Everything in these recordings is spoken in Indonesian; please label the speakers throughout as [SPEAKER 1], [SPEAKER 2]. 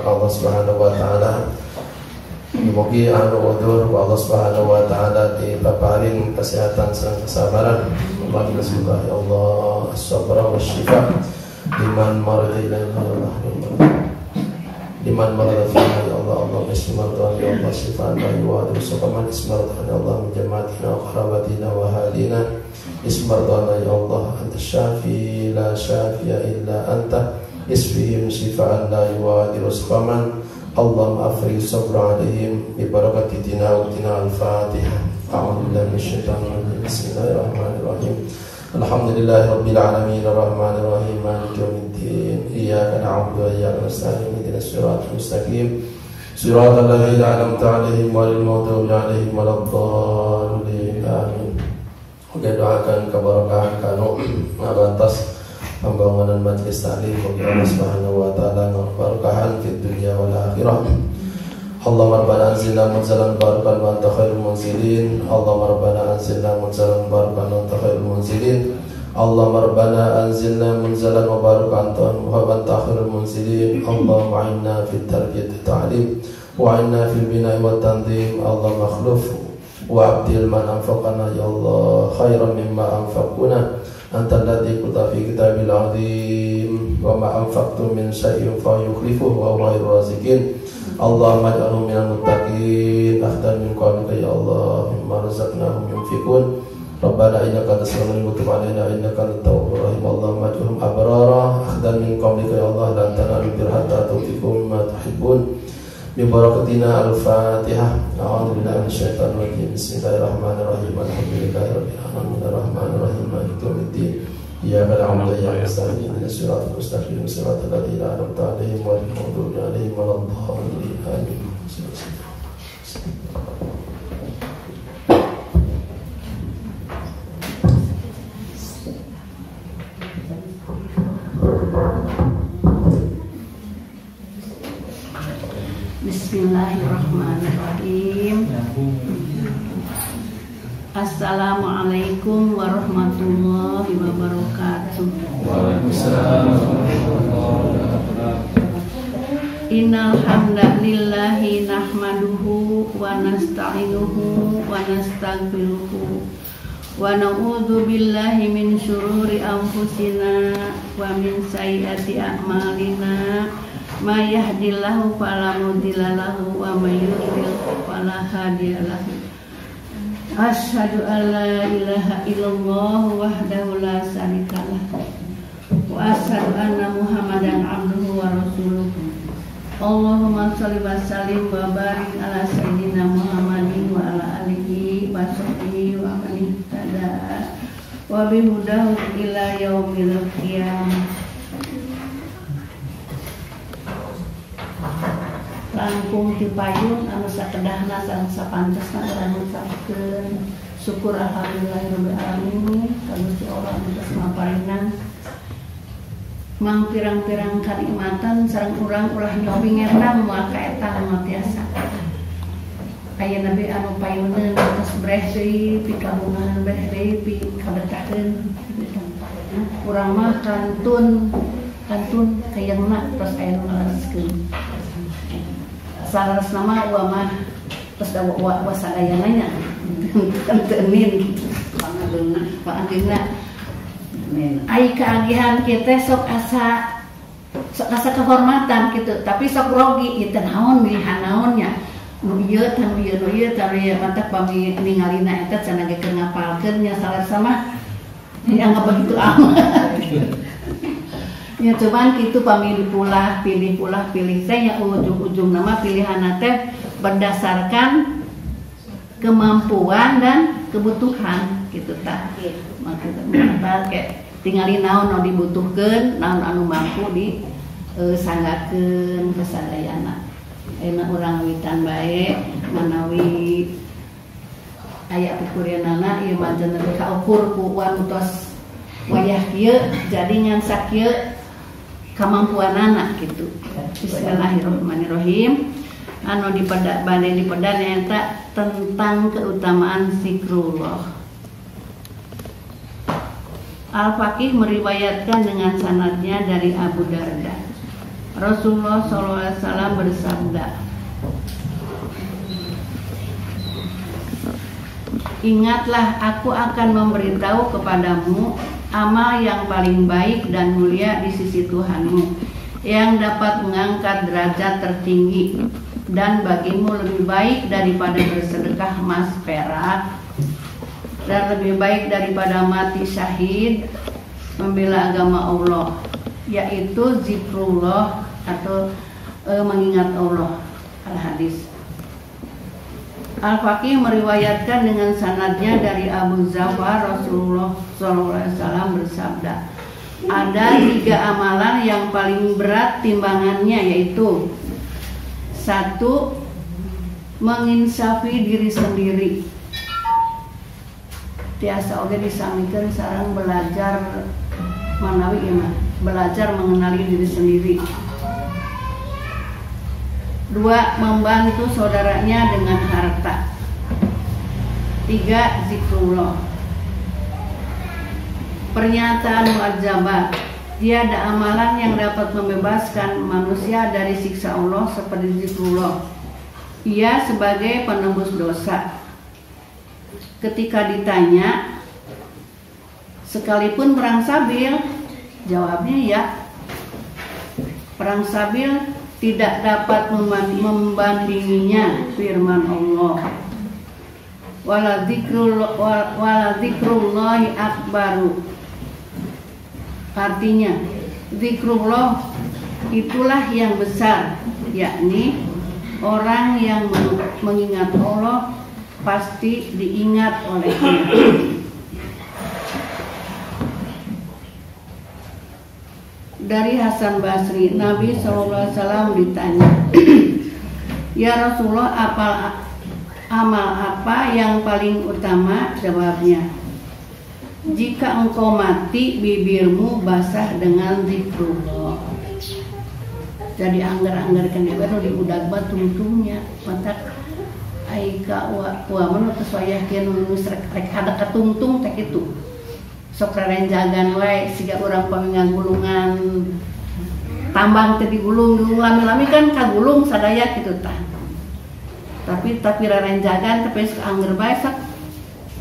[SPEAKER 1] Allah Subhanahu wa taala. Mugi anu udur Allah Subhanahu wa taala dipaparin kesehatan sareng kesabaran. Allahumma sholli ya Allah as-sabra wasyifa liman marida liman marada fiha ya Allah Allahumma ismardan ya Allah shifaan la yuwadu suqaman ismardan ya Allah min jamaatina wa qarabatina wa halina ismardan ya Allah anta syafi la syafiya illa anta isfihim shifaan la yuwadu suqaman Allahumma afri sabra alaihim bi barakati tilawatina al-Fatihah. A'udzu billahi minasyaitonir rajim. Bismillahirrahmanirrahim. Alhamdulillahi rabbil alamin arrahmanir rahim maliki yaumiddin. Iyyaka na'budu wa iyyaka nasta'in ihdinas siratal mustaqim. Siratal ladzina an'amta 'alaihim ghairil maghdubi 'alaihim waladdallin. Amin. Oke, doakan keberkahan kanu ngabantos pembangunan majelis taklim bagi Allah Subhanahu wa taala berkahan fid dunya wal akhirah. Allahumma rabbana anzilna munzalan barakan wa anta khairul munzilin. Allahumma rabbana anzilna munzalan barakan wa anta khairul munzilin. Allahumma rabbana anzilna munzalan mubarakan wa anta khairul munzilin. Allahumma a'inna fit tarbiyati ta'lim wa a'inna fil bina'i wat tanzim. Allahumma akhlif wa abdil man anfaqana ya Allah khairan mimma anfaquna. Anta alladhi qulta fi kitabil azim wa ma anfaqtum min syai'in fa yukhlifuhu wa huwa khairur raziqin. Allahumma ij'alhum minal muttaqin akhdan min qawlika ya Allah mimma razaqnahum yunfiqun. Rabbana innaka tasmi'ul wa tub 'alaina innaka antat tawwabur rahim. Allahumma ij'alhum abrara akhdan min qawlika ya Allah lan tanalul birra hatta tunfiqu mimma tuhibbun. Bi barakatina al-Fatihah. A'udzu billahi minasyaitonir rajim. Bismillahirrahmanirrahim. Alhamdulillahi rabbil alamin arrahmanir rahim maliki yaumiddin. Iyyaka na'budu wa iyyaka nasta'in ihdinas siratal mustaqim siratal ladzina an'amta 'alaihim ghairil maghdubi 'alaihim waladdallin. Amin.
[SPEAKER 2] Bismillahirrahmanirrahim. Assalamualaikum warahmatullahi wabarakatuh.
[SPEAKER 1] Waalaikumsalam.
[SPEAKER 2] Innal hamdalillahi nahmaduhu wa nasta'inuhu wa nastaghfiruhu wa na'udzu billahi min syururi anfusina wa min sayyiati a'malina. Ma yahdillahu fala mudilla lahu wa may yudlil fala hadiya lahu. Asyhadu an la ilaha illallah wahdahu la syarikalah wa asyhadu anna Muhammadan abduhu wa rasuluhu. Allahumma shalli wa sallim wa barik ala sayyidina Muhammadin wa ala alihi wa sahbihi wa man ihtada wa bihudahu ila yaumil qiyamah. Langkung dipayun anu sakedahna sareng sapantasna urang ngucapkeun syukur alhamdulillahirabbil alamin ka Gusti Allah anu geus maparingan mang pirang-pirang kanikmatan sareng urang ulah nyobi ngendang moal kaeta mah tiasa. Ayeuna be anu payuneun tos breh deui pikabungan breh deui pikabetakeun. Urang mah kantun kayangna tos aya nu ngareskeun. Saras nama mah terus wa sadayananya teunin pangadengna ai keagihan kita sok asa kehormatan gitu tapi sok grogi ieu teh naon milihan naonnya nu ieu tah nu ieu mata pami ningalina eta cenah ge keur ngapalkeun nya saras mah dianggap begitu amat. Ya cuman gitu pilih saya ujung-ujung nama pilihan teh berdasarkan kemampuan dan kebutuhan gitu tah. Maksudnya kayak tinggalin naon dibutuhkeun, naon anu mampu di sanggakeun kesadayana. Enak urang witan bae manawi aya pikureunana ieu manten kaukur ku wantos wayah kieu jadi ngan sakieu kemampuan anak gitu. Bismillahirrahmanirrahim. Anu dipedan eta tentang keutamaan zikrullah. Al-Faqih meriwayatkan dengan sanadnya dari Abu Darda. Rasulullah SAW bersabda, ingatlah, aku akan memberitahu kepadamu amal yang paling baik dan mulia di sisi Tuhanmu, yang dapat mengangkat derajat tertinggi, dan bagimu lebih baik daripada bersedekah emas perak, dan lebih baik daripada mati syahid membela agama Allah, yaitu zikrullah atau mengingat Allah. Al-Hadis. Al-Faqih meriwayatkan dengan sanadnya dari Abu Zafar, Rasulullah SAW bersabda, ada 3 amalan yang paling berat timbangannya, yaitu 1. Menginsafi diri sendiri. Tiasa oge disamikeun sareng belajar manawi iman, belajar mengenali diri sendiri. 2. Membantu saudaranya dengan harta. 3. Zikrullah. Pernyataan mu'adzabat, tiada amalan yang dapat membebaskan manusia dari siksa Allah seperti zikrullah. Ia sebagai penembus dosa. Ketika ditanya, sekalipun perang sabil, jawabnya ya. Perang sabil tidak dapat membandinginya firman Allah. Wala dzikrullahi akbaru. Artinya, zikrullah itulah yang besar, yakni orang yang mengingat Allah pasti diingat olehnya. Dari Hasan Basri, Nabi SAW ditanya, ya Rasulullah, amal apa yang paling utama? Jawabnya, jika engkau mati bibirmu basah dengan zikrullah. Jadi anggar-anggarkan di baru di udag batungtungnya matak aika wa menurut soyakeun nus rek ada katungtung teh kitu. Sok renjagan wae siga urang pamingan gulungan tambang teh digulung lami-lami kan kagulung sadaya kitu tah. Tapi renjagan tapi anggar bae sak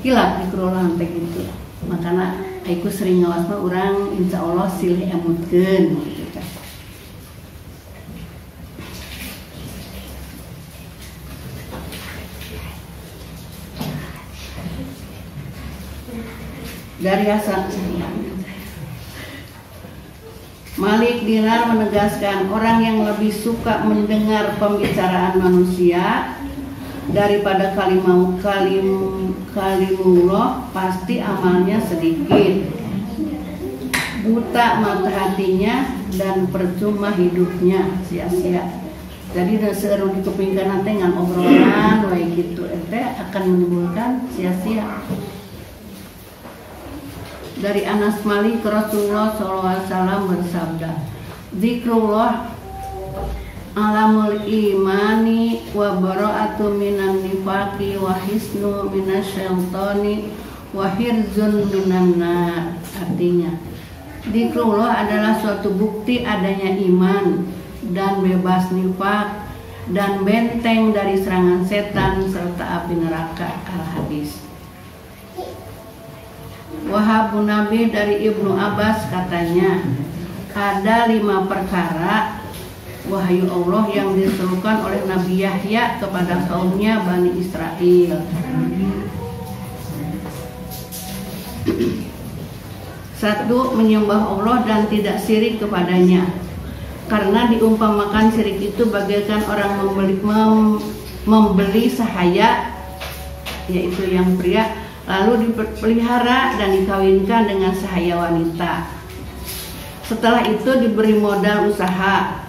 [SPEAKER 2] kilap zikrullah teh kitu. Makana aiku sering ngawas mah urang insyaallah silih emutkeun gitu teh. Dari Hasan Malik Dinar menegaskan, orang yang lebih suka mendengar pembicaraan manusia daripada kalimullah pasti amalnya sedikit, buta mata hatinya, dan percuma hidupnya, sia-sia. Jadi seueur dikepingkeun teh ngan obrolan wae kitu teh akan menimbulkan sia-sia. Dari Anas Malik, Rasulullah SAW bersabda, zikrullah alamul imani wa bara'atu minan nifaqi wa hisnu minasyaitani wa hirzun minan nar. Artinya, zikrullah adalah suatu bukti adanya iman dan bebas nifaq dan benteng dari serangan setan serta api neraka. Al-Hadis. Wahab bin Nabi dari Ibnu Abbas katanya, ada 5 perkara wahyu Allah yang diserukan oleh Nabi Yahya kepada kaumnya Bani Israel. 1. Menyembah Allah dan tidak syirik kepadanya, karena diumpamakan syirik itu bagaikan orang membeli sahaya, yaitu yang pria, lalu dipelihara dan dikawinkan dengan sahaya wanita. Setelah itu diberi modal usaha,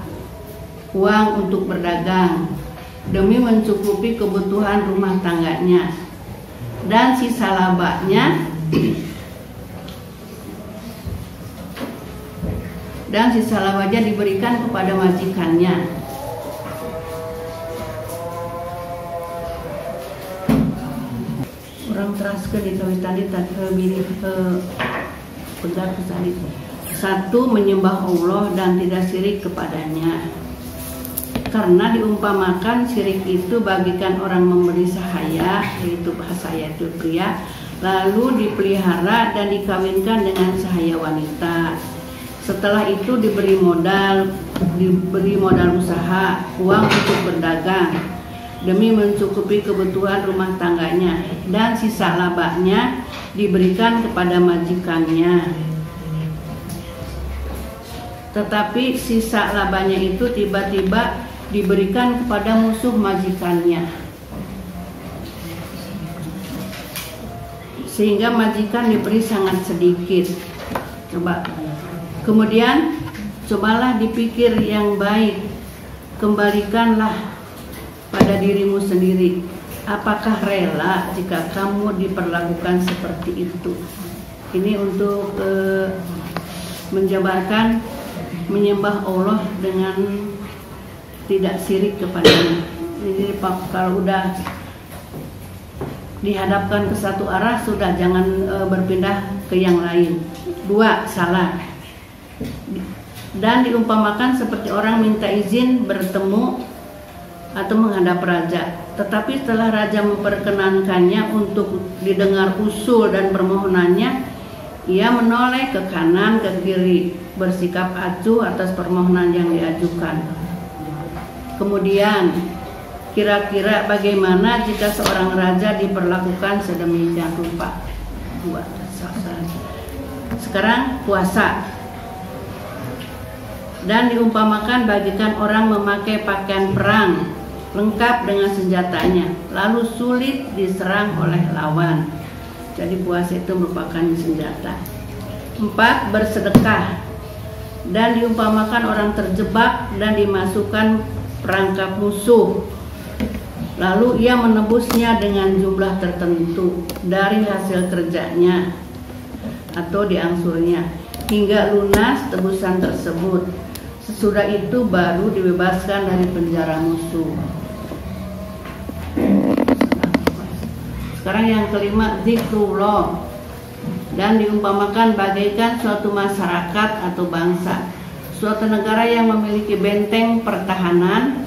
[SPEAKER 2] uang untuk berdagang demi mencukupi kebutuhan rumah tangganya, dan sisa labanya diberikan kepada majikannya. Orang teraskeun di tadi tadi pilih pegat tadi. Satu, menyembah Allah dan tidak syirik kepadanya. Karena diumpamakan syirik itu bagikan orang memberi sahaya, yaitu sahaya itu pria, lalu dipelihara dan dikawinkan dengan sahaya wanita. Setelah itu diberi modal usaha, uang untuk berdagang demi mencukupi kebutuhan rumah tangganya, dan sisa labanya diberikan kepada majikannya. Tetapi sisa labanya itu tiba-tiba diberikan kepada musuh majikannya, sehingga majikan diberi sangat sedikit. Kemudian cobalah dipikir yang baik, kembalikanlah pada dirimu sendiri. Apakah rela jika kamu diperlakukan seperti itu? Ini untuk menjabarkan menyembah Allah dengan tidak syirik kepadanya. Jadi kalau udah dihadapkan ke satu arah, sudah jangan berpindah ke yang lain. 2, salah. Dan diumpamakan seperti orang minta izin bertemu atau menghadap raja, tetapi setelah raja memperkenankannya untuk didengar usul dan permohonannya, ia menoleh ke kanan ke kiri, bersikap acuh atas permohonan yang diajukan. Kemudian, kira-kira bagaimana jika seorang raja diperlakukan sedemikian rupa? 2. Sekarang puasa. Dan diumpamakan bagikan orang memakai pakaian perang lengkap dengan senjatanya, lalu sulit diserang oleh lawan. Jadi puasa itu merupakan senjata. 4. Bersedekah. Dan diumpamakan orang terjebak dan dimasukkan perangkap musuh, lalu ia menebusnya dengan jumlah tertentu dari hasil kerjanya atau diangsurnya hingga lunas tebusan tersebut. Sesudah itu baru dibebaskan dari penjara musuh. Sekarang yang kelima, zikrullah. Dan diumpamakan bagaikan suatu masyarakat atau bangsa, suatu negara yang memiliki benteng pertahanan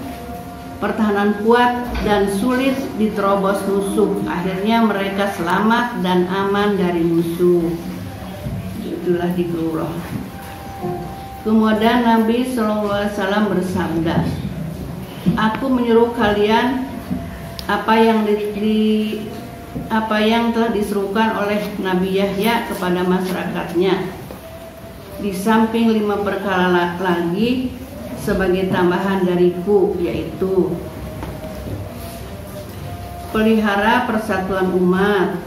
[SPEAKER 2] kuat dan sulit diterobos musuh. Akhirnya mereka selamat dan aman dari musuh. Itulah zikrullah. Kemudian Nabi SAW bersabda, aku menyuruh kalian apa yang telah diserukan oleh Nabi Yahya kepada masyarakatnya, di samping 5 perkara lagi sebagai tambahan dariku, yaitu pelihara persatuan umat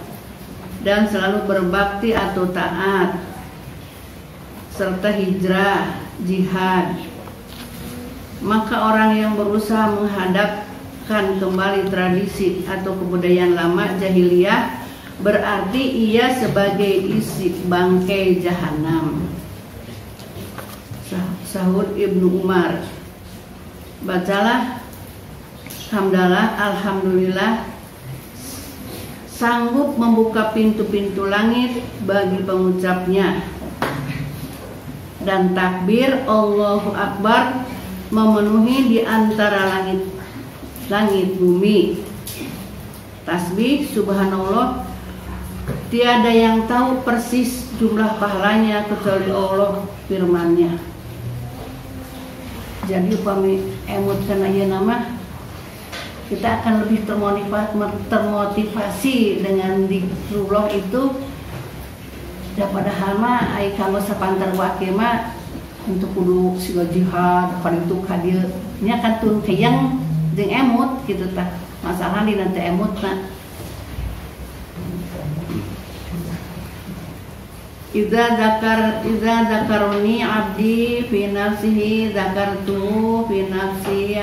[SPEAKER 2] dan selalu berbakti atau taat, serta hijrah, jihad. Maka orang yang berusaha menghadapkan kembali tradisi atau kebudayaan lama jahiliyah, berarti ia sebagai isi bangkai jahanam. Sahur Ibnu Umar. Bacalah hamdalah, alhamdulillah, sanggup membuka pintu-pintu langit bagi pengucapnya, dan takbir Allahu Akbar memenuhi di antara langit bumi. Tasbih subhanallah, tiada yang tahu persis jumlah pahalanya kecuali Allah, firman-Nya. Jadi upami emut kana ieu nama, kita akan lebih termotivasi dengan zikrullah itu. Daripada hama ai kamu sapantar wakil mah untuk kudu siga jihad pada itu kadir nya kan tun kayang jeung emut gitu tah. Masalah di nanti emut na. Idza zakaruni abdi fi nafsihi zakartuhu fi nafsi,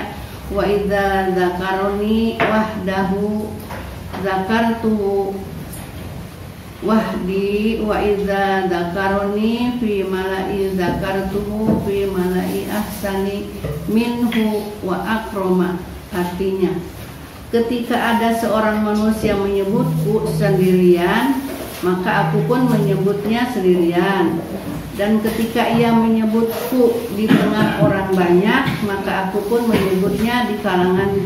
[SPEAKER 2] wa idza zakaruni wahdahu zakartuhu wahdi, wa idza zakaruni fi mala'i zakartuhu fi mala'i ahsani minhu wa akroma. Artinya, ketika ada seorang manusia menyebutku sendirian, maka aku pun menyebutnya sendirian. Dan ketika ia menyebutku di tengah orang banyak, maka aku pun menyebutnya di kalangan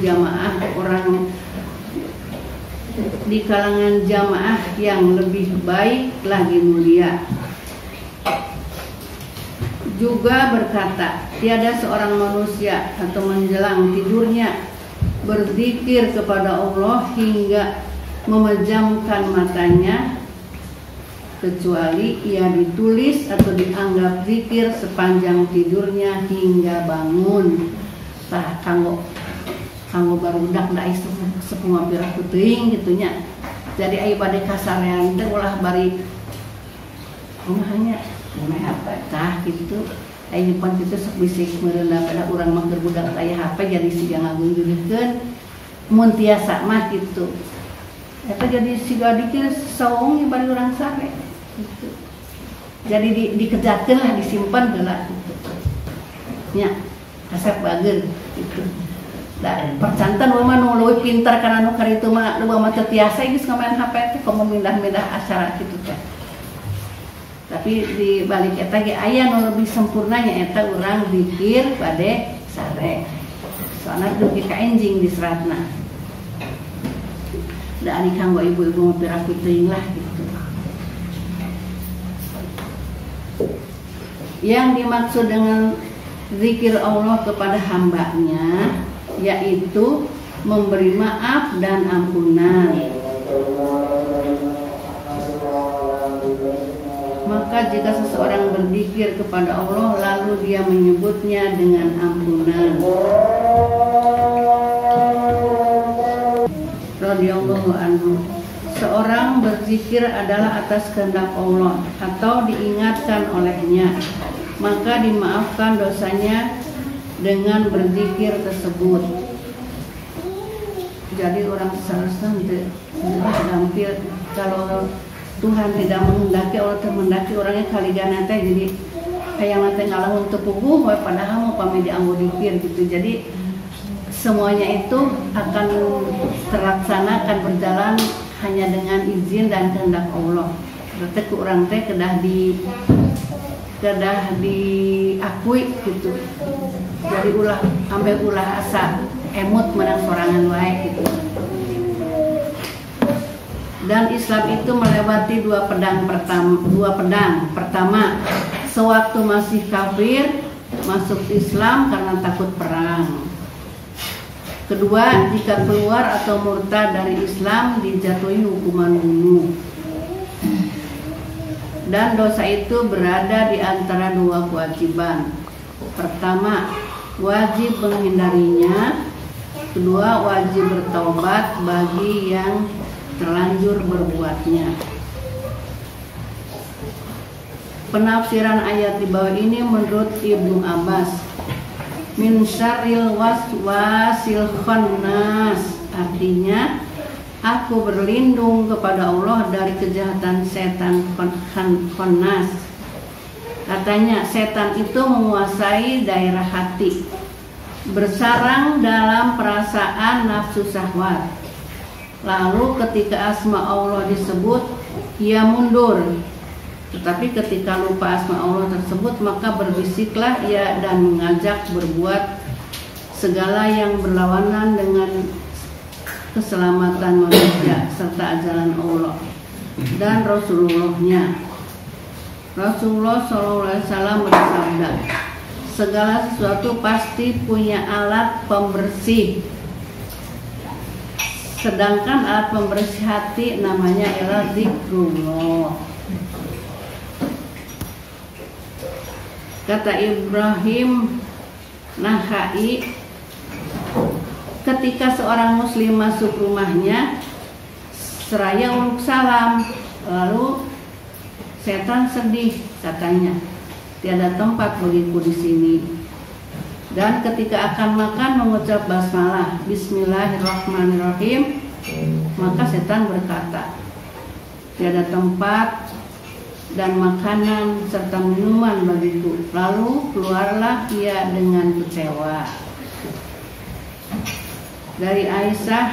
[SPEAKER 2] jamaah yang lebih baik lagi mulia. Juga berkata, tiada seorang manusia atau menjelang tidurnya berzikir kepada Allah hingga memejamkan matanya, kecuali ia ditulis atau dianggap zikir sepanjang tidurnya hingga bangun. Tah kanggo barudak da isu sepuluh pirah teuing gitunya. Jadi aya bade kasarean teh ulah bari rumahnya apa tah gitu. Aya nyimpan kitu sok bisik meureunna pada urang mah keur budak aya HP jadi siga ngagunggeulkeun mun tiasa mah kitu. Eta jadi siga dikir saung bari urang sare gitu. Jadi dikejarkeun lah, disimpan heula gitu. Nya resep bageun gitu. Da percantan mah nu leuwih pintar kana nu karitu mah loba mah teu tiasa geus ngamain HP teh komo mindah-mindah acara kitu teh. Tapi di balik eta ge aya nu lebih sempurnanya eta urang zikir bade sare. Soalna dugi ka enjing di seratna. Da ari kanggo ibu-ibu mah piraku teuing lah gitu. Yang dimaksud dengan zikir Allah kepada hambanya yaitu memberi maaf dan ampunan. Maka jika seseorang berzikir kepada Allah lalu dia menyebutnya dengan ampunan, radhiyallahu anhu, seorang berzikir adalah atas kehendak Allah atau diingatkan olehnya, maka dimaafkan dosanya dengan berzikir tersebut. Jadi orang seharusnya tampil kalau Tuhan tidak menghendaki, Allah termendaki orangnya kaligana teh jadi kayak nanti ngalamun tepuguh padahal mau pamit dianggo dikir gitu. Jadi semuanya itu akan terlaksana, akan berjalan hanya dengan izin dan kehendak Allah. Berarti ku urang teh kedah diakui gitu. Jadi ambil ulah asa emut menang sorangan wae gitu. Dan Islam itu melewati dua pedang. Pertama, sewaktu masih kafir masuk Islam karena takut perang. Kedua, jika keluar atau murtad dari Islam dijatuhi hukuman bunuh. Dan dosa itu berada di antara dua kewajiban. Pertama, wajib menghindarinya. Kedua, wajib bertaubat bagi yang terlanjur berbuatnya. Penafsiran ayat di bawah ini menurut Ibnu Abbas, min syarril waswasil khannas, artinya aku berlindung kepada Allah dari kejahatan setan khannas. Katanya setan itu menguasai daerah hati, bersarang dalam perasaan nafsu syahwat. Lalu ketika asma Allah disebut, ia mundur. Tetapi ketika lupa asma Allah tersebut, maka berbisiklah ia dan mengajak berbuat segala yang berlawanan dengan keselamatan manusia serta ajaran Allah dan Rasulullah-Nya. Rasulullah SAW bersabda, segala sesuatu pasti punya alat pembersih. Sedangkan alat pembersih hati namanya ialah zikrullah. Kata Ibrahim Nakhai, ketika seorang muslim masuk rumahnya seraya uluk salam, lalu setan sedih, katanya, tiada tempat bagiku di sini. Dan ketika akan makan mengucap basmalah, bismillahirrahmanirrahim, maka setan berkata, tiada tempat dan makanan serta minuman bagiku. Lalu keluarlah ia dengan kecewa. Dari Aisyah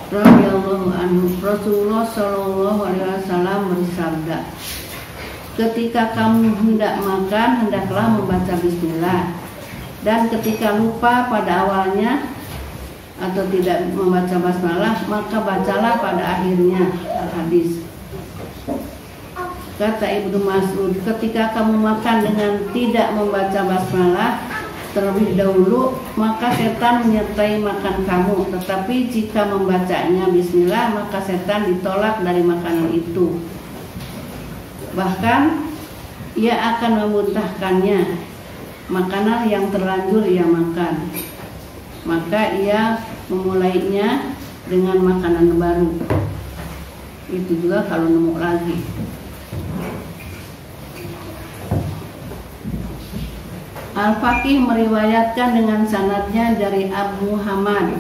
[SPEAKER 2] radhiyallahu anhu, Rasulullah Shallallahu alaihi wasallam bersabda, ketika kamu hendak makan, hendaklah membaca bismillah, dan ketika lupa pada awalnya atau tidak membaca basmalah, maka bacalah pada akhirnya. Al-hadis. Kata Ibnu Mas'ud, ketika kamu makan dengan tidak membaca basmalah terlebih dahulu, maka setan menyertai makan kamu. Tetapi jika membacanya bismillah, maka setan ditolak dari makanan itu. Bahkan ia akan memuntahkannya, makanan yang terlanjur ia makan. Maka ia memulainya dengan makanan baru. Itu juga kalau nemu lagi. Al-Faqih meriwayatkan dengan sanadnya dari Abu Muhammad,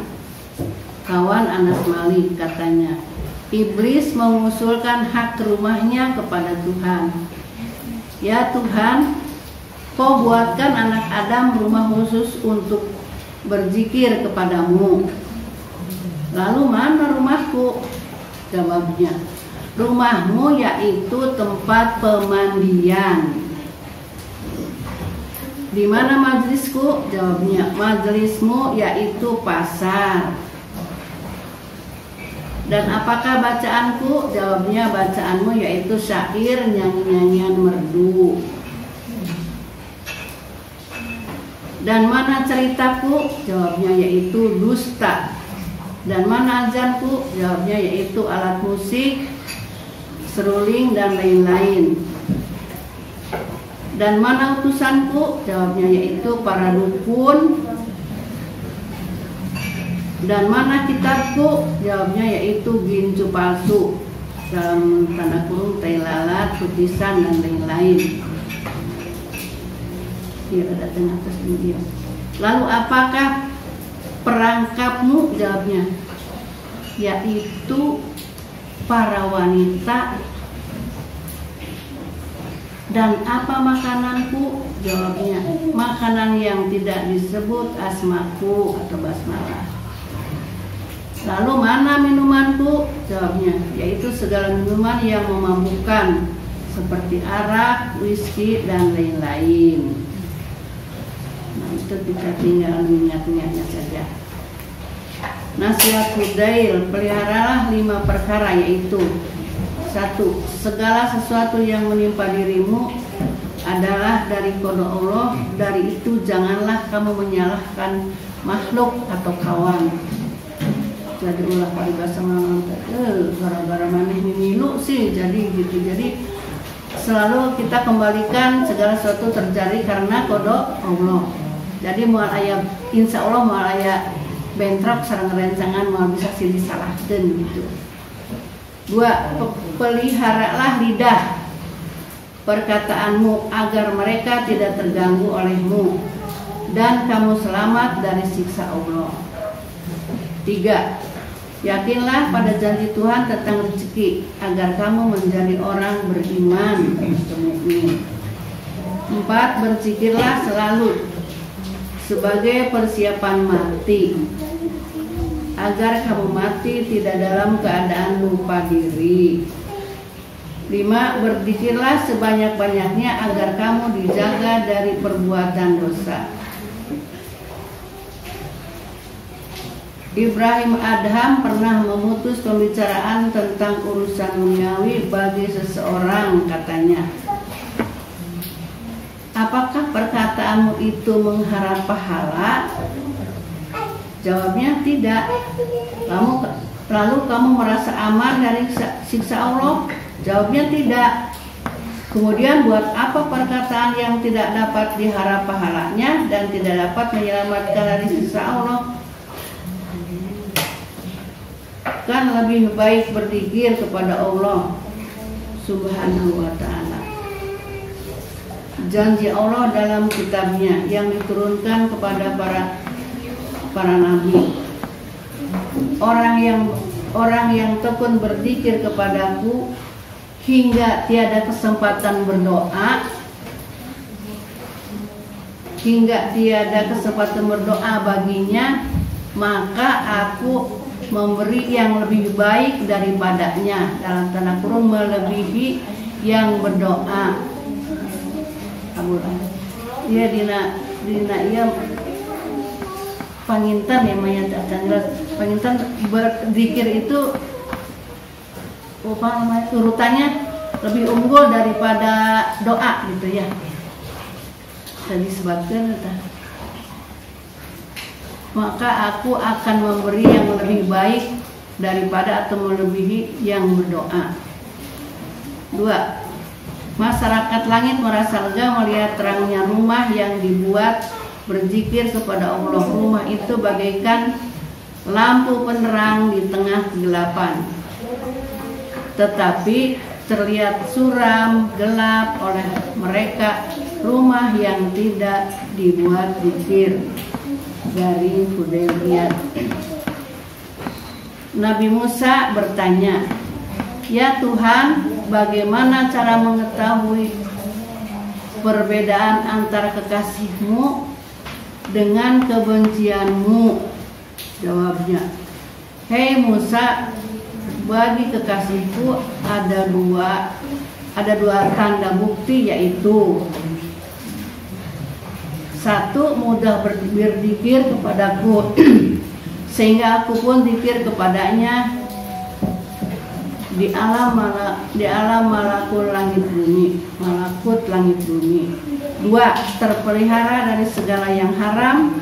[SPEAKER 2] kawan Anas Malik, katanya, iblis mengusulkan hak rumahnya kepada Tuhan. Ya Tuhan, Kau buatkan anak Adam rumah khusus untuk berzikir kepadamu. Lalu mana rumahku? Jawabnya, rumahmu yaitu tempat pemandian. Di mana majlisku? Jawabnya, majlismu yaitu pasar. Dan apakah bacaanku? Jawabnya, bacaanmu yaitu syair, nyanyi-nyanyian merdu. Dan mana ceritaku? Jawabnya, yaitu dusta. Dan mana azanku? Jawabnya, yaitu alat musik, seruling dan lain-lain. Dan mana utusanku? Jawabnya, yaitu para dukun. Dan mana kitabku? Jawabnya, yaitu gincu palsu, dalam tanda kurung tai lalat, tutisan dan lain-lain. Dia ada tengah atas dia. Lalu apakah perangkapmu? Jawabnya, yaitu para wanita. Dan apa makananku? Jawabnya, makanan yang tidak disebut asmaku atau basmalah. Lalu mana minumanku? Jawabnya, yaitu segala minuman yang memabukkan seperti arak, whisky dan lain-lain. Nah, itu kita tinggal minyak-minyaknya saja. Nasihat Hudail, peliharalah 5 perkara, yaitu 1. Segala sesuatu yang menimpa dirimu adalah dari qada Allah. Dari itu janganlah kamu menyalahkan makhluk atau kawan. Jadi ulah paribasa gara-gara maneh mimilu sih, jadi gitu. Jadi selalu kita kembalikan segala sesuatu terjadi karena qada Allah. Jadi moal aya insya Allah moal aya bentrok sareng rencangan moal bisa sih disalahkeun gitu. 2. Peliharalah lidah perkataanmu agar mereka tidak terganggu olehmu dan kamu selamat dari siksa Allah. 3. Yakinlah pada janji Tuhan tentang rezeki agar kamu menjadi orang beriman atau mukmin. 4. Berzikirlah selalu sebagai persiapan mati agar kamu mati tidak dalam keadaan lupa diri. 5. Berzikirlah sebanyak-banyaknya agar kamu dijaga dari perbuatan dosa. Ibrahim Adham pernah memutus pembicaraan tentang urusan duniawi bagi seseorang, katanya, apakah perkataanmu itu mengharap pahala? Jawabnya, tidak. Lalu kamu merasa aman dari siksa Allah? Jawabnya, tidak. Kemudian buat apa perkataan yang tidak dapat diharap pahalanya dan tidak dapat menyelamatkan dari siksa Allah? Kan lebih baik berzikir kepada Allah Subhanahu wa ta'ala. Janji Allah dalam kitabnya yang diturunkan kepada para nabi. Orang yang tekun berzikir kepadaku hingga tiada kesempatan berdoa baginya, maka aku memberi yang lebih baik daripadanya, dalam tanda kurung melebihi yang berdoa. Iya dina iya pangintan ya Maya Chandra, pangintan berzikir itu apa namanya, urutannya lebih unggul daripada doa gitu ya. Tadi sebabkan maka aku akan memberi yang lebih baik daripada atau melebihi yang berdoa. 2. Masyarakat langit merasa lega melihat terangnya rumah yang dibuat berzikir kepada Allah. Rumah itu bagaikan lampu penerang di tengah kegelapan, tetapi terlihat suram gelap oleh mereka rumah yang tidak dibuat zikir. Dari Hudaybiyah. Nabi Musa bertanya, "Ya Tuhan, bagaimana cara mengetahui perbedaan antara kekasihmu dengan kebencianmu?" Jawabnya, "Hei Musa, bagi kekasihku ada dua tanda bukti, yaitu 1. Mudah berzikir kepadaku sehingga aku pun zikir kepadanya di alam malakut langit bumi. 2. Terpelihara dari segala yang haram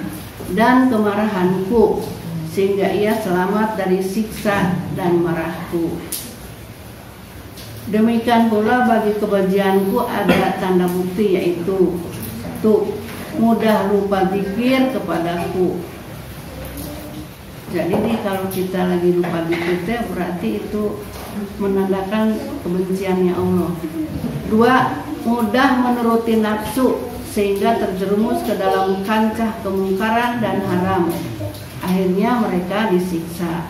[SPEAKER 2] dan kemarahanku sehingga ia selamat dari siksa dan marahku. Demikian pula bagi kebencianku ada tanda bukti, yaitu mudah lupa zikir kepadaku." Jadi kalau kita lagi lupa zikir berarti itu menandakan kebenciannya Allah. 2. Mudah menuruti nafsu sehingga terjerumus ke dalam kancah kemungkaran dan haram. Akhirnya mereka disiksa.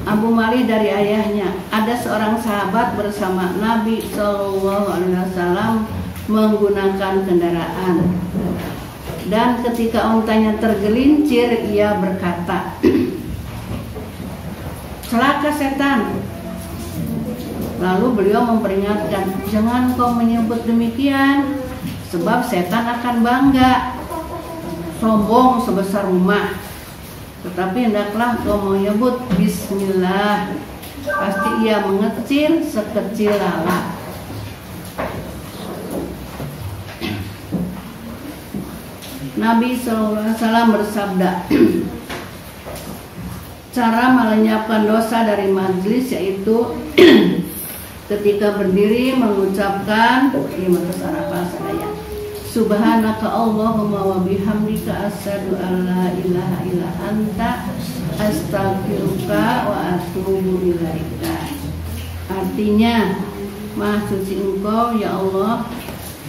[SPEAKER 2] Abu Mali dari ayahnya, ada seorang sahabat bersama Nabi SAW menggunakan kendaraan, dan ketika untanya tergelincir ia berkata, "Celaka setan." Lalu beliau memperingatkan, "Jangan kau menyebut demikian, sebab setan akan bangga, sombong sebesar rumah. Tetapi hendaklah kau menyebut Bismillah, pasti ia mengecil sekecil lalat." Nabi SAW bersabda, cara melenyapkan dosa dari majlis yaitu ketika berdiri mengucapkan Subhanaka Allahumma wa bihamdika asyhadu an la ilaha illa anta astaghfiruka wa atubu ilaika. Artinya, Maha suci Engkau ya Allah,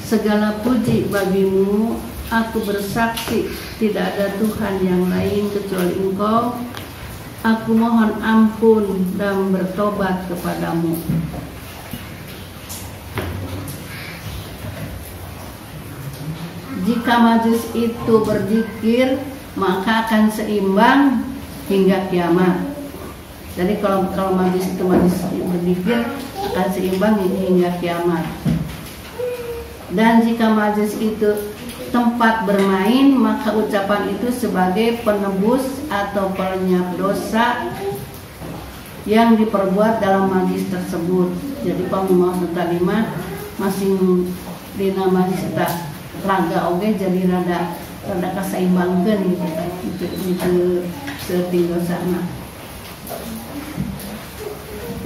[SPEAKER 2] segala puji bagimu, aku bersaksi tidak ada Tuhan yang lain kecuali Engkau. Aku mohon ampun dan bertobat kepadamu. Jika majlis itu berzikir, maka akan seimbang hingga kiamat. Jadi kalau majlis itu berzikir akan seimbang hingga kiamat. Dan jika majlis itu tempat bermain, maka ucapan itu sebagai penebus atau pelenyap dosa yang diperbuat dalam majlis tersebut. Jadi kalau mau terima masing dina majlis laga oge jadi rada kasaimbangkeun gitu setinggal sana.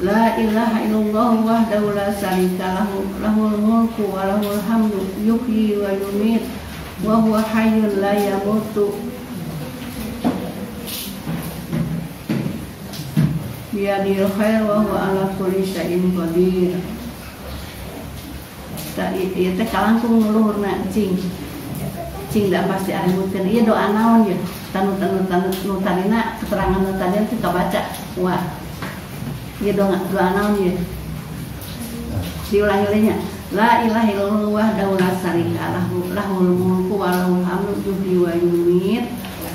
[SPEAKER 2] La ilaha illallah wahdahu la syarika lahu, lahul mulku wa lahul hamdu, yuhyi wa yumiit wa huwa hayyun la yamutu. Biyadil khair wa huwa ala kulli syai'in qadir. Ieu teh kalangkung luhurna cing da pasti arimutkeun ieu doa naon ye tanu tarina keterangan nu tadi teh kabaca. Wah, ieu doa naon ye diulangi nya. La ilaha illallah wahdahu la syarika lahu, lahul mulku wa lahul hamdu, yuhyi wa yumiit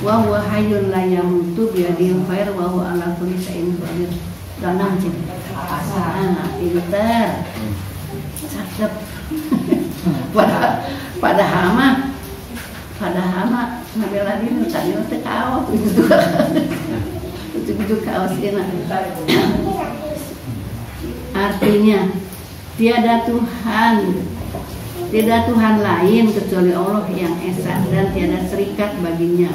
[SPEAKER 2] wa huwa hayyun la yamutu bi yadil khair wa huwa ala kulli syai'in qadir. Danang cing. Pinter. Cakep. Pada hama Nabi lagi tanya teh kaos itu kaos ini. Artinya tiada Tuhan lain kecuali Allah yang esa dan tiada serikat baginya.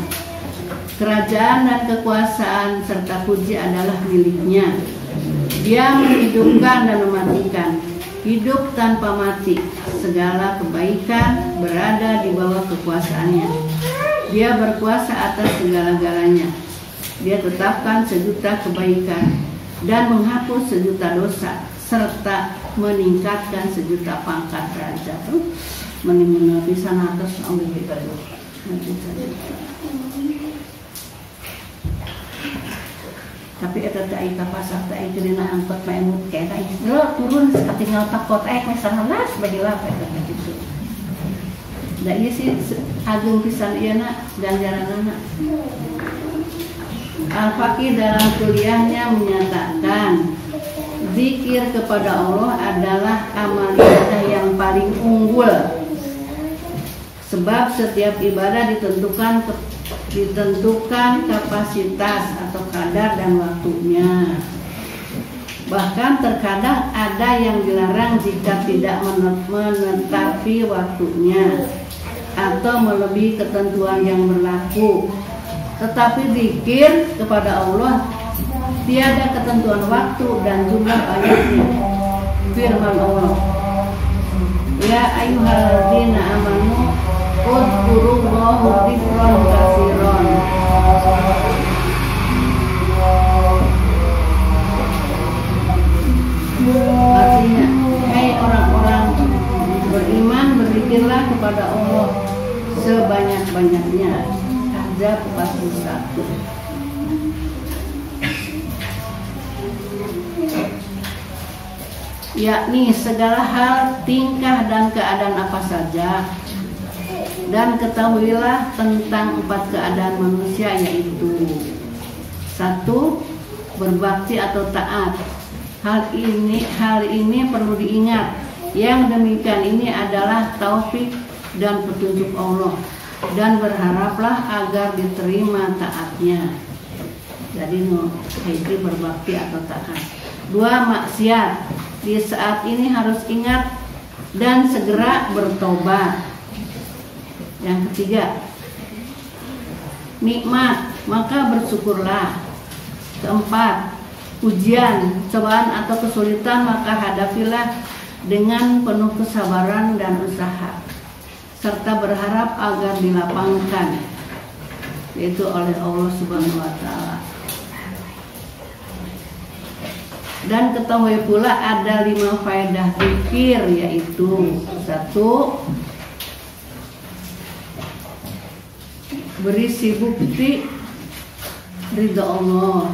[SPEAKER 2] Kerajaan dan kekuasaan serta puji adalah miliknya. Dia menghidupkan dan mematikan, hidup tanpa mati. Segala kebaikan berada di bawah kekuasaannya. Dia berkuasa atas segala-galanya. Dia tetapkan sejuta kebaikan dan menghapus sejuta dosa, serta meningkatkan sejuta pangkat derajat. Menimbulkan pisan atas ambil kita dulu. Tapi eta teh aya pasar teh aya dina angkot maemut kayak lo turun satinggal pakot misalnya bagi lah eta gitu. Da ieu sih agung pisan ieuna ganjaranana. Al-Faqih dalam kuliahnya menyatakan zikir kepada Allah adalah amal ibadah yang paling unggul. Sebab setiap ibadah ditentukan kapasitas atau kadar dan waktunya. Bahkan terkadang ada yang dilarang jika tidak menetapi waktunya atau melebihi ketentuan yang berlaku. Tetapi zikir kepada Allah tiada ketentuan waktu dan jumlah ayatnya. Firman Allah, ya ayyuhalladzina amanu udzurullaha dzikran katsiran. Artinya, hai orang-orang beriman, berzikirlah kepada Allah sebanyak-banyaknya. Ahzab 41. Yakni segala hal, tingkah dan keadaan apa saja. Dan ketahuilah tentang 4 keadaan manusia, yaitu 1. Berbakti atau taat. Hal ini perlu diingat. Yang demikian ini adalah taufik dan petunjuk Allah, dan berharaplah agar diterima taatnya. Jadi hiji berbakti atau taat. 2. Maksiat. Di saat ini harus ingat dan segera bertobat. Yang ketiga, nikmat, maka bersyukurlah. 4. Ujian, cobaan atau kesulitan, maka hadapilah dengan penuh kesabaran dan usaha, serta berharap agar dilapangkan, yaitu oleh Allah Subhanahu wa Ta'ala. Dan ketahui pula ada 5 faedah zikir, yaitu 1. Berisi bukti ridha Allah.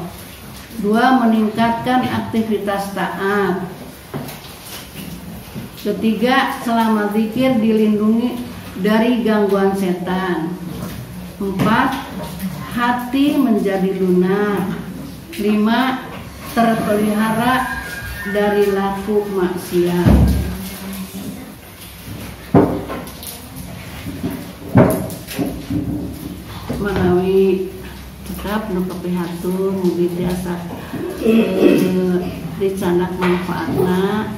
[SPEAKER 2] 2. Meningkatkan aktivitas taat. 3. Selama zikir dilindungi dari gangguan setan. 4. Hati menjadi lunak. 5. Terpelihara dari laku maksiat. Menawi tetap nu keprihatun mugi tiasa dicanak manfaatna,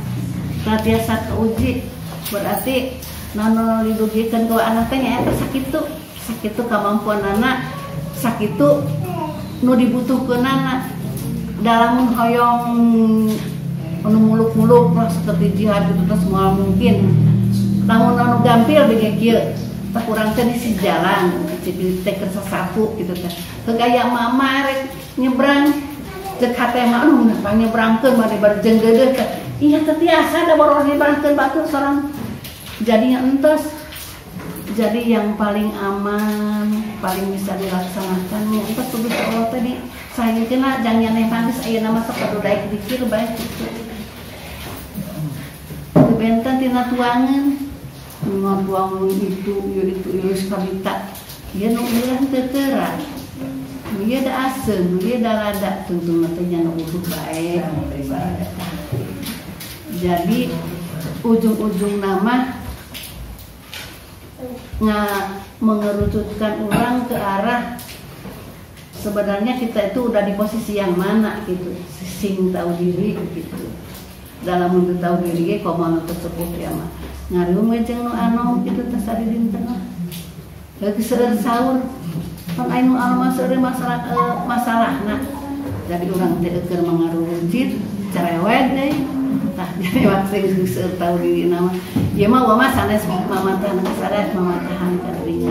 [SPEAKER 2] tiasa keuji. Berarti nano didugikeun ku anak teh nyaeta sakitu kemampuan anak, sakitu nu dibutuhkeun anak dalam hoyong anu muluk-muluk seperti jihad itu semua mungkin. Namun anu gampil bege kieu tak kurang teh di jalan jadi teh sasapu gitu teh kegaya mama rek nyebrang cek hate mah anu nyebrangkeun mah dibarjeng geudeuh teh iya teh tiasa da baru nyebrangkeun batur sorang jadinya entes. Jadi yang paling aman, paling bisa dilaksanakan entes tugas Allah tadi saeunteuna jangan nyaneh nangis ayeuna mah sok kudu daek dikir bae kitu benten tina tuangan ngabuang itu kabita Dia nu bilang tertera, dia ada asem, dia ada lada, tentu matanya nu utuh baik. Jadi ujung-ujung nama mengerucutkan orang ke arah sebenarnya kita itu udah di posisi yang mana gitu, sing tahu diri gitu. Dalam untuk tahu diri komo tersebut ya mah ngarum jeung nu anu kitu teh sari dinten mah lagi seueur saur pan anu anu seueur masalahna jadi urang teh keur mangaruruncit cerewet deui tah jadi waktu seueur tahu diri nama ieu mah wa sanes mamatahan sanes mamatahan ka diri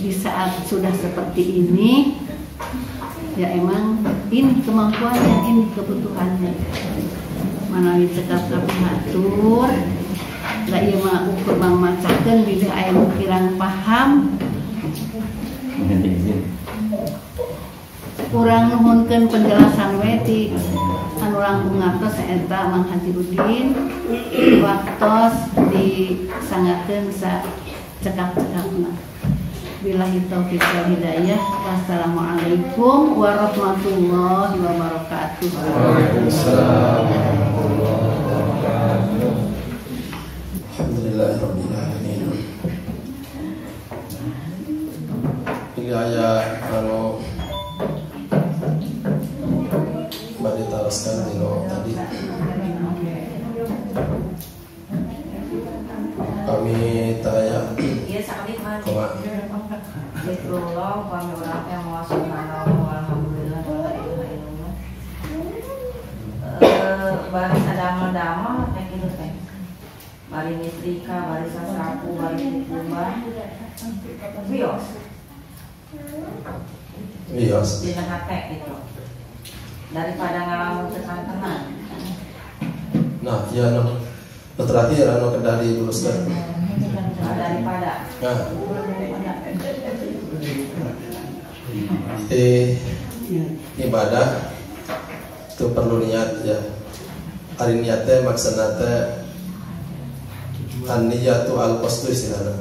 [SPEAKER 2] di saat sudah seperti ini ya emang ini kemampuannya, ini kebutuhannya. Manawi cekap ngatur, da ieu mah ukur mamacakeun bila aya nu kirang paham. Urang nuhunkeun penjelasan we ti anu langkung ngatos eta Mang Haji Udin waktos disangakeun sa cekap-cekapna. Billahi taufiq wal hidayah. Wassalamualaikum warahmatullahi wabarakatuh.
[SPEAKER 1] Waalaikumsalam warahmatullahi wabarakatuh. Alhamdulillahirabbil alamin. Ini aya anu bari taraskan dino tadi. Kami tanya koma
[SPEAKER 3] Zikrullah kami orang yang subhanallah walhamdulillah wala ilaha illallah. Bari sadamel-damel teh kitu teh. Bari nitrika, bari sasapu, bari kukumbah. Bios. Dina hate gitu. Daripada ngalamun tekan-tekan.
[SPEAKER 1] Nah, ya no. Terakhir anu kedah diluruskan.
[SPEAKER 3] Daripada.
[SPEAKER 1] Nah. Ibadah itu perlu niat ya. Ari niatnya maksudna teh an-niyatu al-qasdu istilahna.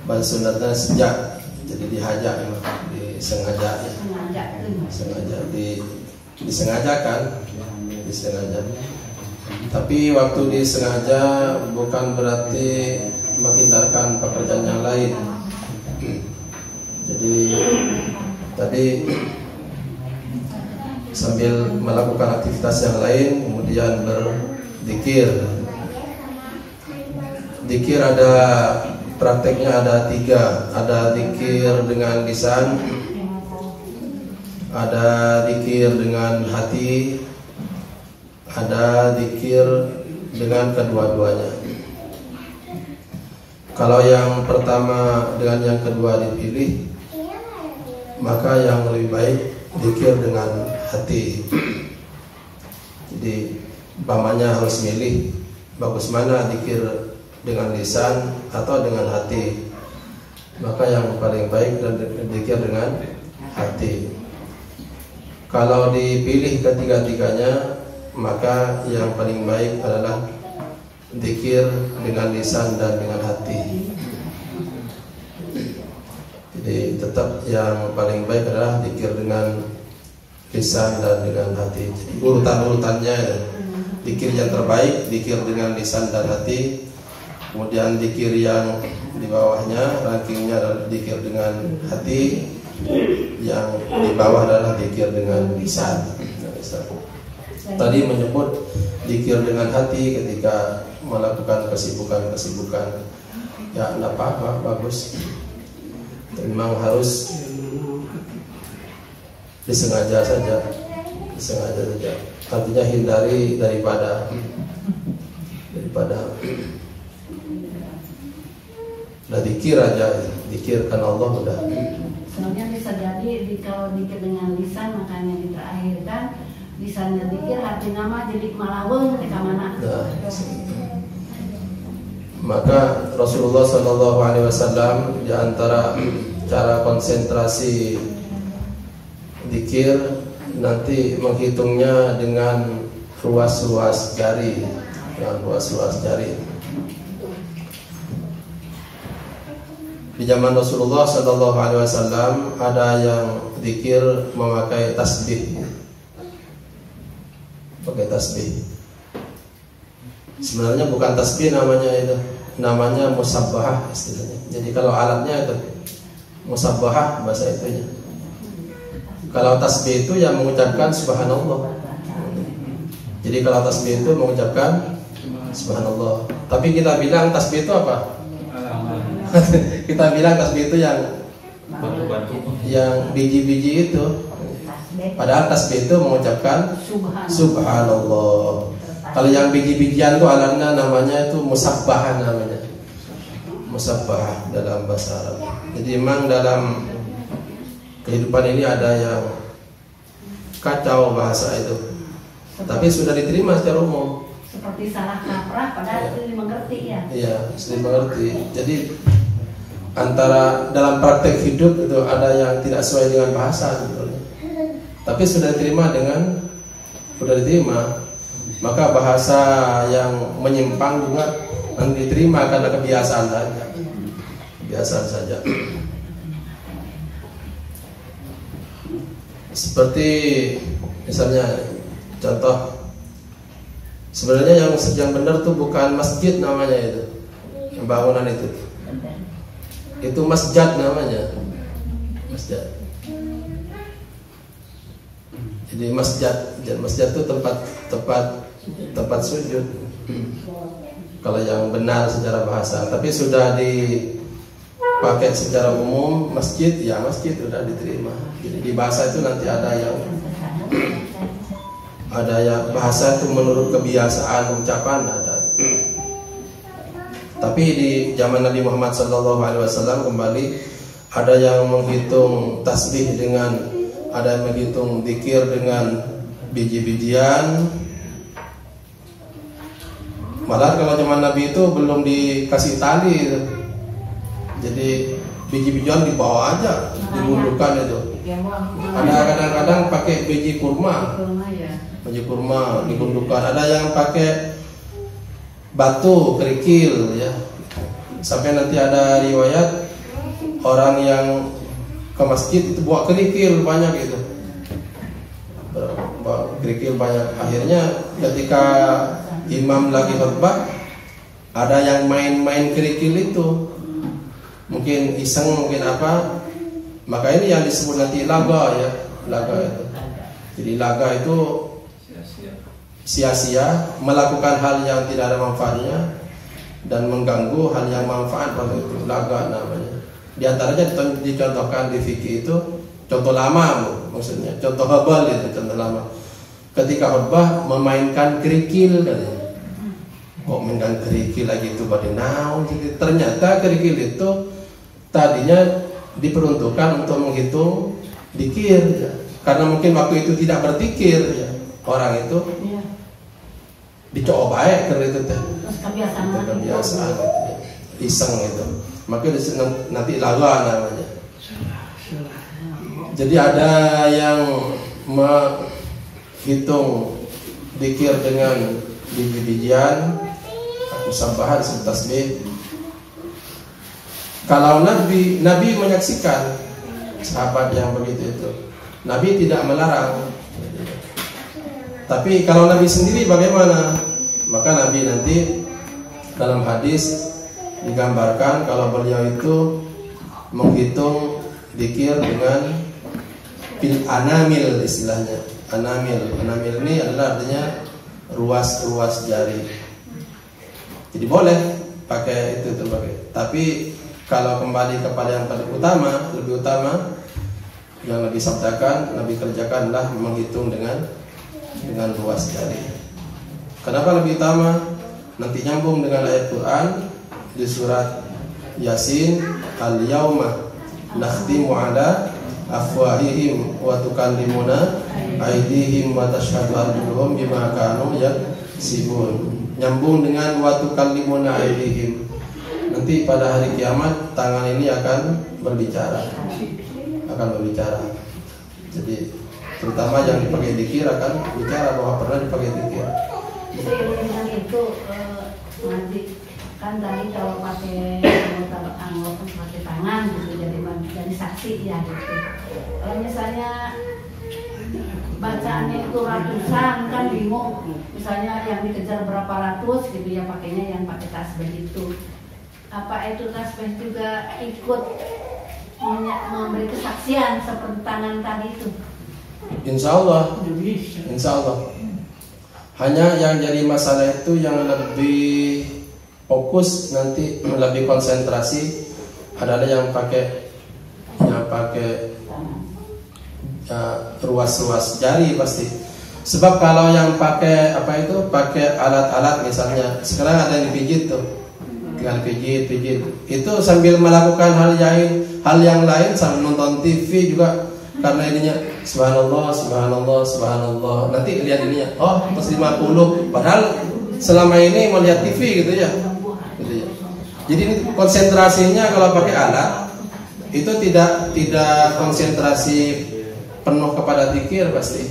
[SPEAKER 1] Bahasa Sundana sejak jadi dihajak emang disengaja ya. Sengaja disengajakan. Tapi waktu disengaja bukan berarti menghindarkan pekerjaan yang lain. Jadi tadi sambil melakukan aktivitas yang lain kemudian berzikir. Zikir ada prakteknya ada 3. Ada zikir dengan lisan, ada zikir dengan hati, ada zikir dengan kedua-duanya. Kalau yang pertama dengan yang kedua dipilih, maka yang lebih baik zikir dengan hati. Jadi pamannya harus milih bagus mana zikir dengan lisan atau dengan hati. Maka yang paling baik dan zikir dengan hati. Kalau dipilih ketiga-tiganya, maka yang paling baik adalah zikir dengan lisan dan dengan hati. Jadi tetap yang paling baik adalah zikir dengan lisan dan dengan hati. Jadi urutan-urutannya zikir yang terbaik, zikir dengan lisan dan hati. Kemudian zikir yang di bawahnya rankingnya adalah zikir dengan hati. Yang di bawah adalah zikir dengan lisan. Tadi menyebut zikir dengan hati ketika melakukan kesibukan-kesibukan. Ya, enggak apa-apa, bagus. Memang harus disengaja saja. Artinya hindari daripada zikir aja, zikirkan Allah udah.
[SPEAKER 2] Sebenarnya bisa jadi kalau zikir dengan lisan makanya diterakhirkan lisannya zikir, hati nama jadi malaweng ke mana.
[SPEAKER 1] Nah, maka Rasulullah SAW di antara cara konsentrasi zikir nanti menghitungnya dengan ruas-ruas jari, Di zaman Rasulullah Sallallahu Alaihi Wasallam ada yang zikir memakai tasbih, pakai tasbih. Sebenarnya bukan tasbih namanya itu, namanya musabbahah istilahnya. Jadi kalau alatnya itu musabbahah bahasa itunya. Kalau tasbih itu yang mengucapkan subhanallah. Jadi kalau tasbih itu mengucapkan subhanallah. Tapi kita bilang tasbih itu apa? Kita bilang tasbih itu yang biji-biji itu. Padahal tasbih itu mengucapkan subhanallah. Kalau yang biji-bijian itu alatnya namanya itu musabbah namanya. Musabbah dalam bahasa Arab. Jadi memang dalam kehidupan ini ada yang kacau bahasa itu. Tapi sudah diterima secara umum.
[SPEAKER 2] Seperti salah kaprah padahal itu dimengerti ya.
[SPEAKER 1] Iya, sudah dimengerti. Jadi antara dalam praktek hidup itu ada yang tidak sesuai dengan bahasa sebetulnya. Tapi sudah diterima maka bahasa yang menyimpang juga diterima karena kebiasaan saja. Seperti misalnya contoh, sebenarnya yang benar tuh bukan masjid namanya itu, bangunan itu masjid namanya, masjid. Jadi masjid itu tempat sujud. Kalau yang benar secara bahasa, tapi sudah dipakai secara umum masjid, ya masjid sudah diterima. Jadi di bahasa itu nanti ada yang bahasa itu menurut kebiasaan ucapan ada. Tapi di zaman Nabi Muhammad SAW kembali ada yang menghitung tasbih dengan, ada yang menghitung zikir dengan biji-bijian. Malah kalau zaman Nabi itu belum dikasih tali itu. Jadi biji-bijian dibawa aja, digundukan itu. Ada kadang-kadang pakai biji kurma. Biji kurma digundukan. Ada yang pakai batu kerikil ya. Sampai nanti ada riwayat orang yang ke masjid itu bawa kerikil banyak itu. Bawa kerikil banyak. Akhirnya ketika imam lagi khutbah, ada yang main-main kerikil itu, mungkin iseng, mungkin apa. Maka ini yang disebut nanti laga ya, laga itu. Jadi laga itu sia-sia, melakukan hal yang tidak ada manfaatnya dan mengganggu hal yang manfaat, pada itu laga namanya. Di antaranya dicontohkan di fikih itu contoh lama, maksudnya contoh habal itu contoh lama. Ketika khutbah memainkan kerikil katanya. Kok mainkan kerikil lagi itu pada naon? Ternyata kerikil itu tadinya diperuntukkan untuk menghitung dikir ya. Karena mungkin waktu itu tidak berpikir ya. Orang itu dicoba baik karena itu teh. Kebiasaan iseng itu. Maka nanti laga namanya. Jadi ada yang menghitung dikir dengan biji-bijian, musabbahah disebut tasbih. Kalau Nabi menyaksikan sahabat yang begitu itu, Nabi tidak melarang. Tapi kalau Nabi sendiri bagaimana? Maka Nabi nanti dalam hadis digambarkan kalau beliau itu menghitung dikir dengan bil anamil istilahnya. Anamil ini adalah artinya ruas jari. Jadi boleh pakai itu terpakai. Tapi kalau kembali kepada yang lebih utama yang Nabi sabdakan, Nabi kerjakan adalah menghitung dengan ruas jari. Kenapa lebih utama? Nanti nyambung dengan ayat Quran di surat Yasin, al-yauma nakhtimu ala afwahihim wa tukallimuna aydihim wa tashhadu arjuluhum bima kanu yaksibun. Nyambung dengan wa tukallimuna aydihim. Nanti pada hari kiamat tangan ini akan berbicara. Jadi terutama yang dipakai dikir akan bicara bahwa pernah dipakai dikir.
[SPEAKER 2] Jadi dengan itu nanti Kan tadi kalau pakai anggota pakai tangan gitu jadi saksi ya gitu. Kalau misalnya bacaannya itu ratusan kan bingung. Misalnya yang dikejar berapa ratus gitu ya pakainya yang pakai tasbih itu. Apa itu tasbih juga ikut memberi kesaksian seperti tangan tadi itu?
[SPEAKER 1] Insya Allah. Hanya yang jadi masalah itu yang lebih fokus nanti lebih konsentrasi adalah yang pakai ruas-ruas jari pasti. Sebab kalau yang pakai pakai alat-alat misalnya sekarang ada yang dipijit tuh, tinggal pijit itu sambil melakukan hal yang lain sambil nonton TV juga karena ininya subhanallah nanti lihat ininya plus 50 padahal selama ini melihat TV gitu ya. Jadi konsentrasinya kalau pakai alat itu tidak konsentrasi penuh kepada zikir pasti.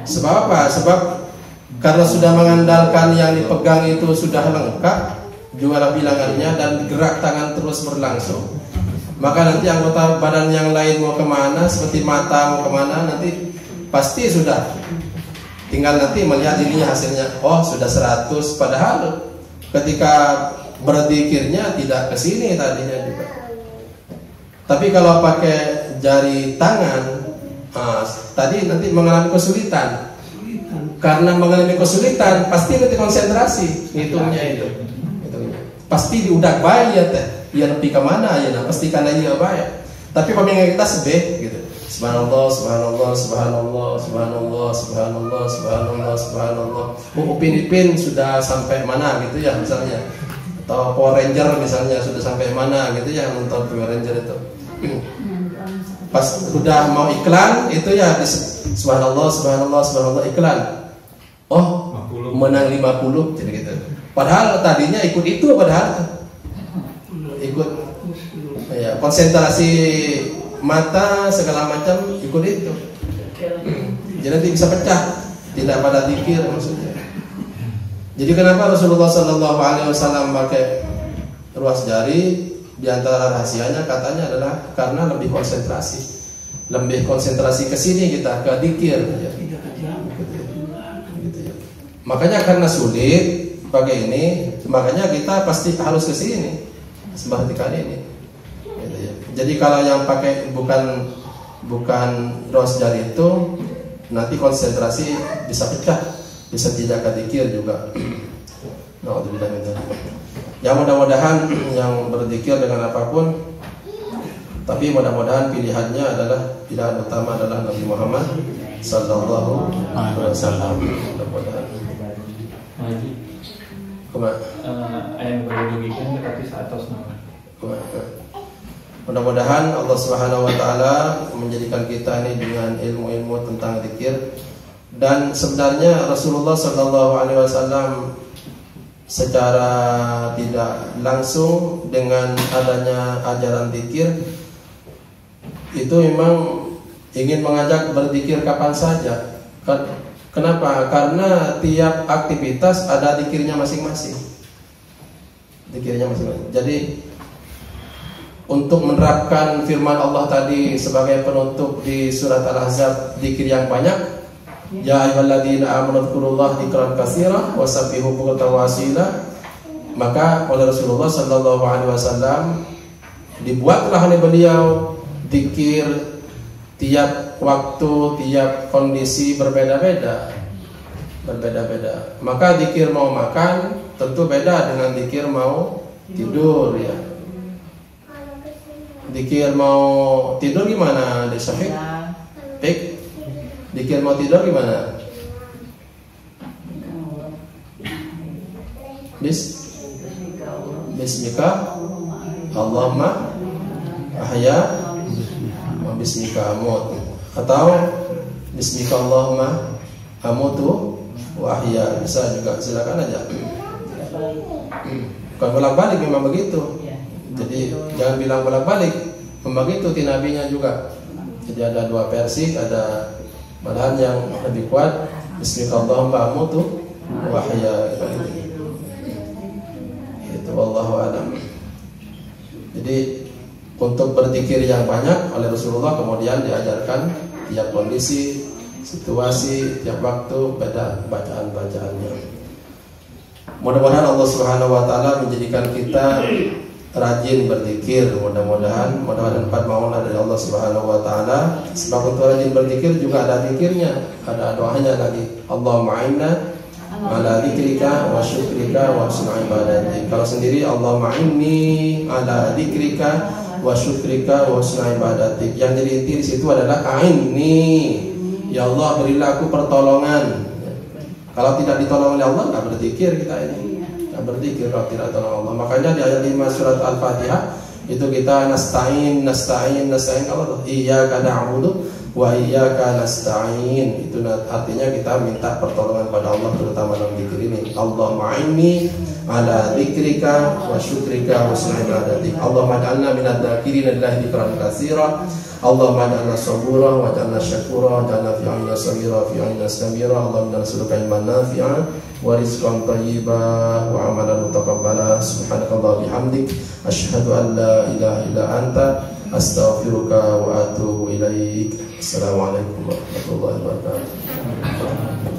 [SPEAKER 1] Sebab apa? Sebab karena sudah mengandalkan yang dipegang itu sudah lengkap jumlah bilangannya dan gerak tangan terus berlangsung. Maka nanti anggota badan yang lain mau kemana, seperti mata mau kemana, nanti pasti sudah. Tinggal nanti melihat ininya hasilnya. Sudah 100. Padahal ketika berzikirnya tidak ke sini tadinya juga. Tapi kalau pakai jari tangan, tadi nanti mengalami kesulitan. Karena mengalami kesulitan, pasti nanti konsentrasi ngitungnya itu. Pasti diudak baik ya teh. Ya nepi ke mana ya nah pasti karena iya baik. Tapi pemingin kita sebeh gitu. Subhanallah. Upin Ipin sudah sampai mana gitu ya misalnya. Atau Power Ranger misalnya sudah sampai mana gitu ya nonton Power Ranger itu. Pas udah mau iklan itu ya subhanallah iklan. Menang 50 jadi gitu. Padahal tadinya ikut itu ikut ya, konsentrasi mata segala macam ikut itu. Jadi nanti bisa pecah tidak pada zikir maksudnya. Jadi kenapa Rasulullah SAW pakai ruas jari? Di antara rahasianya katanya adalah karena lebih konsentrasi ke sini kita ke zikir ya. Gitu ya. Makanya karena sulit pakai ini, makanya kita pasti harus ke sini seperti kali ini. Gitu ya. Jadi kalau yang pakai bukan ruas jari itu nanti konsentrasi bisa pecah, bisa tidak ke zikir juga. Ya mudah-mudahan yang berzikir dengan apapun, tapi mudah-mudahan pilihannya adalah pilihan utama adalah Nabi Muhammad sallallahu alaihi wasallam. Mudah-mudahan.
[SPEAKER 4] Yang berdugikan tetapi atas nama.
[SPEAKER 1] Mudah-mudahan Allah Subhanahu wa taala menjadikan kita ini dengan ilmu-ilmu tentang zikir. Dan sebenarnya Rasulullah sallallahu alaihi wasallam secara tidak langsung dengan adanya ajaran zikir itu memang ingin mengajak berzikir kapan saja. Kenapa? Karena tiap aktivitas ada zikirnya masing-masing. Jadi untuk menerapkan firman Allah tadi sebagai penutup di surat Al-Ahzab, zikir yang banyak. Ya ayyuhalladzina amanu dzkurullaha dzikran katsiran wasabbihu bukratan wa asila. Maka oleh Rasulullah sallallahu alaihi wasallam dibuatlah oleh beliau zikir tiap waktu, tiap kondisi berbeda-beda. Maka zikir mau makan tentu beda dengan zikir mau tidur ya. Zikir mau tidur gimana, Desafik? Zikir mau tidur gimana? Bismika Allahumma ahya wa bismika amut. Atau bismika Allahumma amutu wa ahya. Bisa juga, silakan aja. Bukan bolak-balik memang begitu. Jadi jangan bilang bolak-balik. Memang itu nabinya juga. Jadi ada dua versi, ada malahan yang lebih kuat bismika Allahumma amutu wa ahya. Jadi untuk berzikir yang banyak oleh Rasulullah, kemudian diajarkan tiap kondisi, situasi, tiap waktu beda bacaan-bacaannya. Mudah-mudahan Allah Subhanahu wa taala menjadikan kita rajin berzikir. Mudah-mudahan dapat maunah dari Allah Subhanahu wa taala. Sebab untuk rajin berzikir juga ada zikirnya, ada doanya lagi. Allahumma inna ala dzikrika wa syukrika wa husni ibadatik. Kalau sendiri Allahumma inni ala dzikrika wa syukrika wa husni ibadatik. Yang jadi inti di situ adalah a'inni. Ya Allah, berilah aku pertolongan. Kalau tidak ditolong oleh Allah, enggak berzikir kita ini. Enggak berzikir kalau tidak tolong Allah. Makanya di ayat 5 surat Al-Fatihah itu kita nasta'in Allah. Iyyaka na'budu wa iyyaka nasta'in. Itu artinya kita minta pertolongan pada Allah, terutama dalam zikir ini. Allahumma inni ala dzikrika wa syukrika wa husni ibadatik. Allahumma ja'alna minadz dzakirina lillahi dzikran katsira. Allahumma ja'alna sabura wa ja'alna syakura wa ja'alna fi 'ayna sabira fi 'ayna samira. Allahumma nas'aluka ilman nafi'an wa rizqan thayyiban wa 'amalan mutaqabbala. Subhanakallah bihamdik asyhadu an la ilaha illa anta astaghfiruka wa atubu ilaik. Assalamualaikum warahmatullahi wabarakatuh.